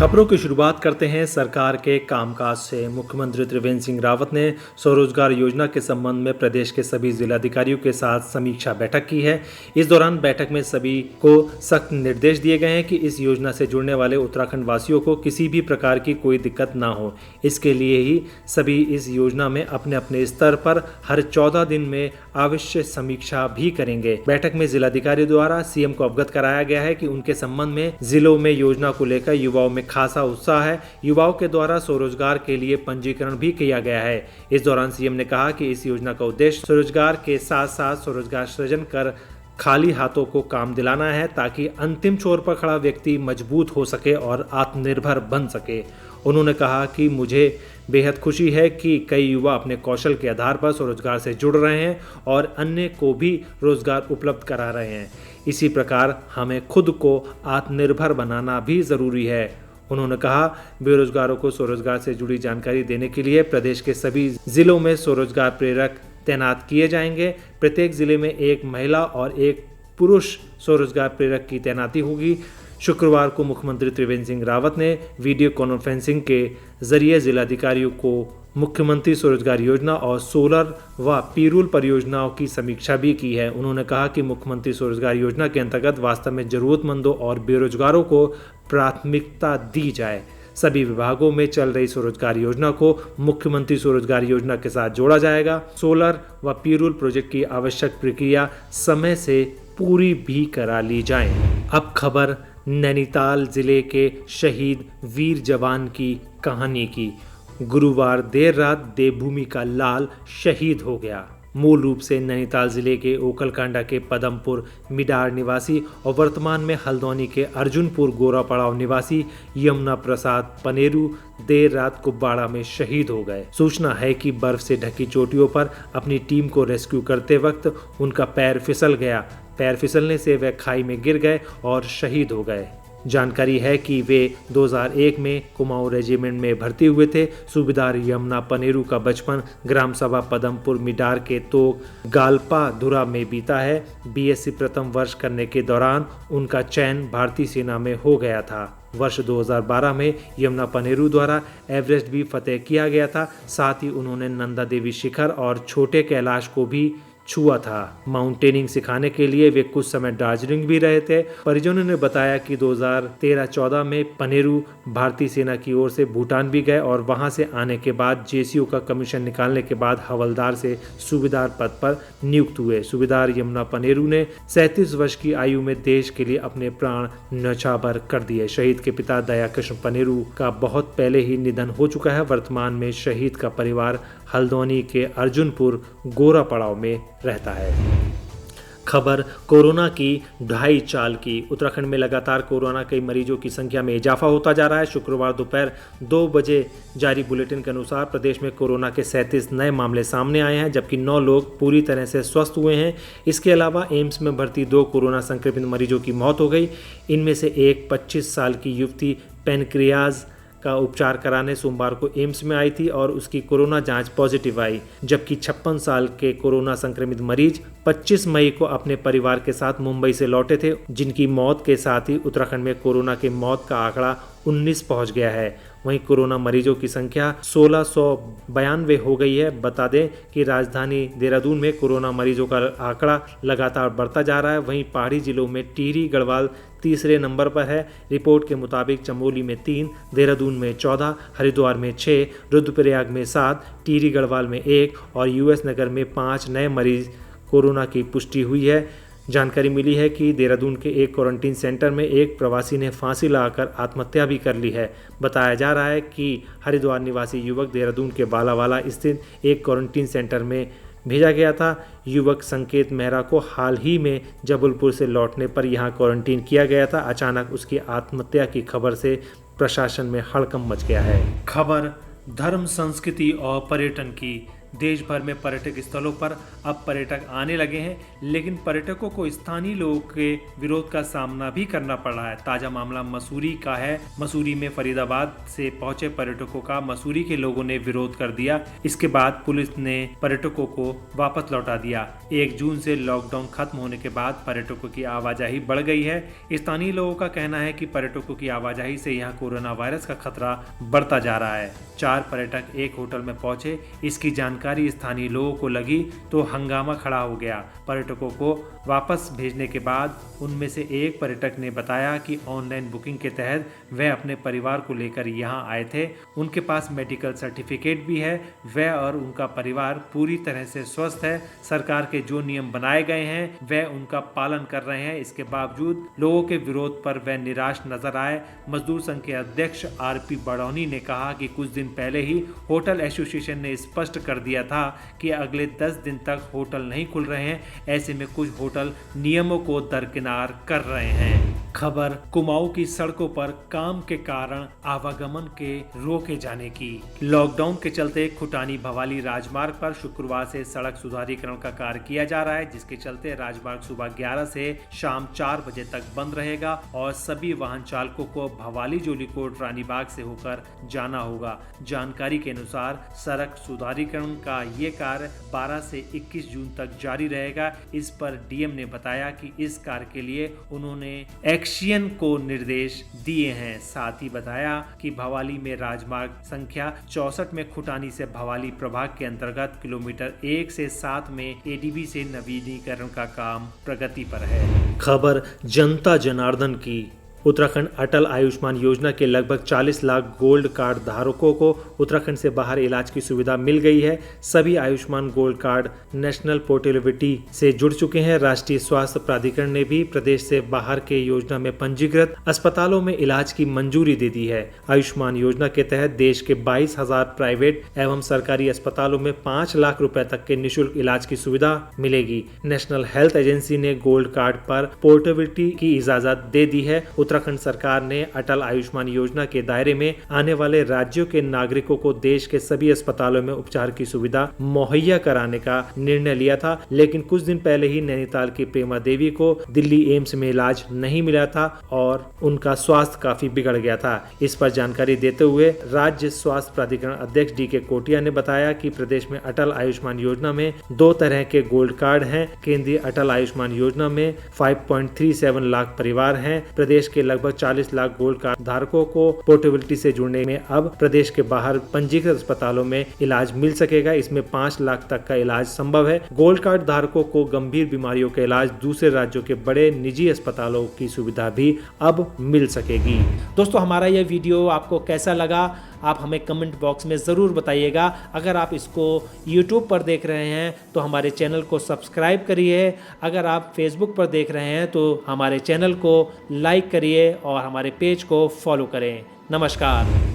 खबरों की शुरुआत करते हैं सरकार के कामकाज से। मुख्यमंत्री त्रिवेंद्र सिंह रावत ने स्वरोजगार योजना के संबंध में प्रदेश के सभी जिलाधिकारियों के साथ समीक्षा बैठक की है। इस दौरान बैठक में सभी को सख्त निर्देश दिए गए हैं कि इस योजना से जुड़ने वाले उत्तराखंड वासियों को किसी भी प्रकार की कोई दिक्कत ना हो। इसके लिए ही सभी इस योजना में अपने अपने स्तर पर हर 14 दिन में आवश्यक समीक्षा भी करेंगे। बैठक में जिलाधिकारी द्वारा सीएम को अवगत कराया गया है कि उनके संबंध में जिलों में योजना को लेकर युवाओं में खासा उत्साह है। युवाओं के द्वारा स्वरोजगार के लिए पंजीकरण भी किया गया है। इस दौरान सीएम ने कहा कि इस योजना का उद्देश्य स्वरोजगार के साथ साथ स्वरोजगार सृजन कर खाली हाथों को काम दिलाना है, ताकि अंतिम छोर पर खड़ा व्यक्ति मजबूत हो सके और आत्मनिर्भर बन सके। उन्होंने कहा कि मुझे बेहद खुशी है कि कई युवा अपने कौशल के आधार पर स्वरोजगार से जुड़ रहे हैं और अन्य को भी रोजगार उपलब्ध करा रहे हैं। इसी प्रकार हमें खुद को आत्मनिर्भर बनाना भी जरूरी है। उन्होंने कहा, बेरोजगारों को स्वरोजगार से जुड़ी जानकारी देने के लिए प्रदेश के सभी जिलों में स्वरोजगार प्रेरक तैनात किए जाएंगे। प्रत्येक जिले में एक महिला और एक पुरुष स्वरोजगार प्रेरक की तैनाती होगी। शुक्रवार को मुख्यमंत्री त्रिवेंद्र सिंह रावत ने वीडियो कॉन्फ्रेंसिंग के जरिए जिलाधिकारियों को मुख्यमंत्री स्वरोजगार योजना और सोलर व पीरूल परियोजनाओं की समीक्षा भी की है। उन्होंने कहा कि मुख्यमंत्री स्वरोजगार योजना के अंतर्गत वास्तव में जरूरतमंदों और बेरोजगारों को प्राथमिकता दी जाए। सभी विभागों में चल रही स्वरोजगार योजना को मुख्यमंत्री स्वरोजगार योजना के साथ जोड़ा जाएगा। सोलर व पीरूल प्रोजेक्ट की आवश्यक प्रक्रिया समय से पूरी भी करा ली जाए। अब खबर नैनीताल जिले के शहीद वीर जवान की कहानी की। गुरुवार देर रात देवभूमि का लाल शहीद हो गया। मूल रूप से नैनीताल जिले के ओखलकांडा के पदमपुर मिडार निवासी और वर्तमान में हल्द्वानी के अर्जुनपुर गोरा पड़ाव निवासी यमुना प्रसाद पनेरू देर रात कुब्बाड़ा में शहीद हो गए। सूचना है कि बर्फ से ढकी चोटियों पर अपनी टीम को रेस्क्यू करते वक्त उनका पैर फिसल गया। पैर फिसलने से वे खाई में गिर गए और शहीद हो गए। जानकारी है कि वे 2001 में कुमाऊं रेजिमेंट में भर्ती हुए थे। सूबेदार यमुना पनेरू का बचपन ग्राम सभा पदमपुर मिडार के तोक गालपा धुरा में बीता है। बीएससी प्रथम वर्ष करने के दौरान उनका चयन भारतीय सेना में हो गया था। वर्ष 2012 में यमुना पनेरू द्वारा एवरेस्ट भी फतेह किया गया था। साथ ही उन्होंने नंदा देवी शिखर और छोटे कैलाश को भी छुआ था। माउंटेनिंग सिखाने के लिए वे कुछ समय दार्जिलिंग भी रहे थे। परिजनों ने बताया कि 2013-14 में पनेरू भारतीय सेना की ओर से भूटान भी गए और वहां से आने के बाद जेसीओ का कमीशन निकालने के बाद हवलदार से सूबेदार पद पर नियुक्त हुए। सूबेदार यमुना पनेरू ने 37 वर्ष की आयु में देश के लिए अपने प्राण न्यौछावर कर दिए। शहीद के पिता दया कृष्ण पनेरू का बहुत पहले ही निधन हो चुका है। वर्तमान में शहीद का परिवार हल्द्वानी के अर्जुनपुर गोरा पड़ाव में रहता है। खबर कोरोना की ढाई चाल की। उत्तराखंड में लगातार कोरोना के मरीजों की संख्या में इजाफा होता जा रहा है। शुक्रवार दोपहर 2 बजे जारी बुलेटिन के अनुसार प्रदेश में कोरोना के 37 नए मामले सामने आए हैं, जबकि 9 लोग पूरी तरह से स्वस्थ हुए हैं। इसके अलावा एम्स में भर्ती 2 कोरोना संक्रमित मरीजों की मौत हो गई। इनमें से एक 25 साल की युवती पैनक्रियाज का उपचार कराने सोमवार को एम्स में आई थी और उसकी कोरोना जांच पॉजिटिव आई, जबकि 56 साल के कोरोना संक्रमित मरीज 25 मई को अपने परिवार के साथ मुंबई से लौटे थे, जिनकी मौत के साथ ही उत्तराखंड में कोरोना की मौत का आंकड़ा 19 पहुंच गया है। वहीं कोरोना मरीजों की संख्या 1692 हो गई है। बता दें कि राजधानी देहरादून में कोरोना मरीजों का आंकड़ा लगातार बढ़ता जा रहा है। वहीं पहाड़ी जिलों में टिहरी गढ़वाल तीसरे नंबर पर है। रिपोर्ट के मुताबिक चमोली में 3, देहरादून में 14, हरिद्वार में 6, रुद्रप्रयाग में 7, टिहरी गढ़वाल में 1 और यूएस नगर में 5 नए मरीज कोरोना की पुष्टि हुई है। जानकारी मिली है कि देहरादून के एक क्वारंटीन सेंटर में एक प्रवासी ने फांसी लगाकर आत्महत्या भी कर ली है। बताया जा रहा है कि हरिद्वार निवासी युवक देहरादून के बालावाला स्थित एक क्वारंटीन सेंटर में भेजा गया था। युवक संकेत मेहरा को हाल ही में जबलपुर से लौटने पर यहां क्वारंटीन किया गया था। अचानक उसकी आत्महत्या की खबर से प्रशासन में हड़कंप मच गया है। खबर धर्म, संस्कृति और पर्यटन की। देश भर में पर्यटक स्थलों पर अब पर्यटक आने लगे हैं, लेकिन पर्यटकों को स्थानीय लोगों के विरोध का सामना भी करना पड़ रहा है। ताजा मामला मसूरी का है। मसूरी में फरीदाबाद से पहुंचे पर्यटकों का मसूरी के लोगों ने विरोध कर दिया। इसके बाद पुलिस ने पर्यटकों को वापस लौटा दिया। 1 जून से लॉकडाउन खत्म होने के बाद पर्यटकों की आवाजाही बढ़ गई है। स्थानीय लोगों का कहना है कि पर्यटकों की आवाजाही से यहाँ कोरोना वायरस का खतरा बढ़ता जा रहा है। 4 पर्यटक एक होटल में पहुंचे। इसकी जानकारी स्थानीय लोगों को लगी तो हंगामा खड़ा हो गया। पर्यटकों को वापस भेजने के बाद उनमें से एक पर्यटक ने बताया कि ऑनलाइन बुकिंग के तहत वह अपने परिवार को लेकर यहां आए थे। उनके पास मेडिकल सर्टिफिकेट भी है। वह और उनका परिवार पूरी तरह से स्वस्थ है। सरकार के जो नियम बनाए गए हैं वह उनका पालन कर रहे हैं। इसके बावजूद लोगों के विरोध पर वह निराश नजर आए। मजदूर संघ के अध्यक्ष आरपी बड़ौनी ने कहा कि कुछ दिन पहले ही होटल एसोसिएशन ने स्पष्ट कर दिया था कि अगले 10 दिन तक होटल नहीं खुल रहे हैं। ऐसे में कुछ होटल नियमों को दरकिनार कर रहे हैं। खबर कुमाऊं की सड़कों पर काम के कारण आवागमन के रोके जाने की। लॉकडाउन के चलते खुटानी भवाली राजमार्ग पर शुक्रवार से सड़क सुधारीकरण का कार्य किया जा रहा है, जिसके चलते राजमार्ग सुबह 11 से शाम 4 बजे तक बंद रहेगा और सभी वाहन चालकों को भवाली जोलीकोट रानीबाग से होकर जाना होगा। जानकारी के अनुसार सड़क सुधारीकरण का ये कार्य 12 से 21 जून तक जारी रहेगा। इस पर डीएम ने बताया कि इस कार्य के लिए उन्होंने एक्शियन को निर्देश दिए हैं। साथ ही बताया कि भवाली में राजमार्ग संख्या 64 में खुटानी से भवाली प्रभाग के अंतर्गत किलोमीटर 1 से 7 में एडीबी से नवीनीकरण का काम प्रगति पर है। खबर जनता जनार्दन की। उत्तराखंड अटल आयुष्मान योजना के लगभग 40 लाख गोल्ड कार्ड धारकों को उत्तराखंड से बाहर इलाज की सुविधा मिल गई है। सभी Ayushman gold card national portability से जुड़ चुके हैं। राष्ट्रीय स्वास्थ्य प्राधिकरण ने भी प्रदेश से बाहर के योजना में पंजीकृत अस्पतालों में इलाज की मंजूरी दे दी है। आयुष्मान योजना के तहत देश के 22,000 प्राइवेट एवं सरकारी अस्पतालों में 5 लाख रुपए तक के निःशुल्क इलाज की सुविधा मिलेगी। नेशनल हेल्थ एजेंसी ने गोल्ड कार्ड पर पोर्टेबिलिटी की इजाजत दे दी है। उत्तराखंड सरकार ने अटल आयुष्मान योजना के दायरे में आने वाले राज्यों के नागरिकों को देश के सभी अस्पतालों में उपचार की सुविधा मुहैया कराने का निर्णय लिया था, लेकिन कुछ दिन पहले ही नैनीताल की प्रेमा देवी को दिल्ली एम्स में इलाज नहीं मिला था और उनका स्वास्थ्य काफी बिगड़ गया था। इस पर जानकारी देते हुए राज्य स्वास्थ्य प्राधिकरण अध्यक्ष डी के कोटिया ने बताया कि प्रदेश में अटल आयुष्मान योजना में 2 तरह के गोल्ड कार्ड हैं। केंद्रीय अटल आयुष्मान योजना में 5.37 लाख परिवार हैं। प्रदेश के लगभग 40 लाख गोल्ड कार्ड धारकों को पोर्टेबिलिटी से जुड़ने में अब प्रदेश के बाहर पंजीकृत अस्पतालों में इलाज मिल सकेगा। इसमें 5 लाख तक का इलाज संभव है। गोल्ड कार्ड धारकों को गंभीर बीमारियों का इलाज दूसरे राज्यों के बड़े निजी अस्पतालों की सुविधा भी अब मिल सकेगी। दोस्तों, हमारा यह वीडियो आपको कैसा लगा आप हमें कमेंट बॉक्स में ज़रूर बताइएगा। अगर आप इसको YouTube पर देख रहे हैं तो हमारे चैनल को सब्सक्राइब करिए। अगर आप Facebook पर देख रहे हैं तो हमारे चैनल को लाइक करिए और हमारे पेज को फॉलो करें। नमस्कार।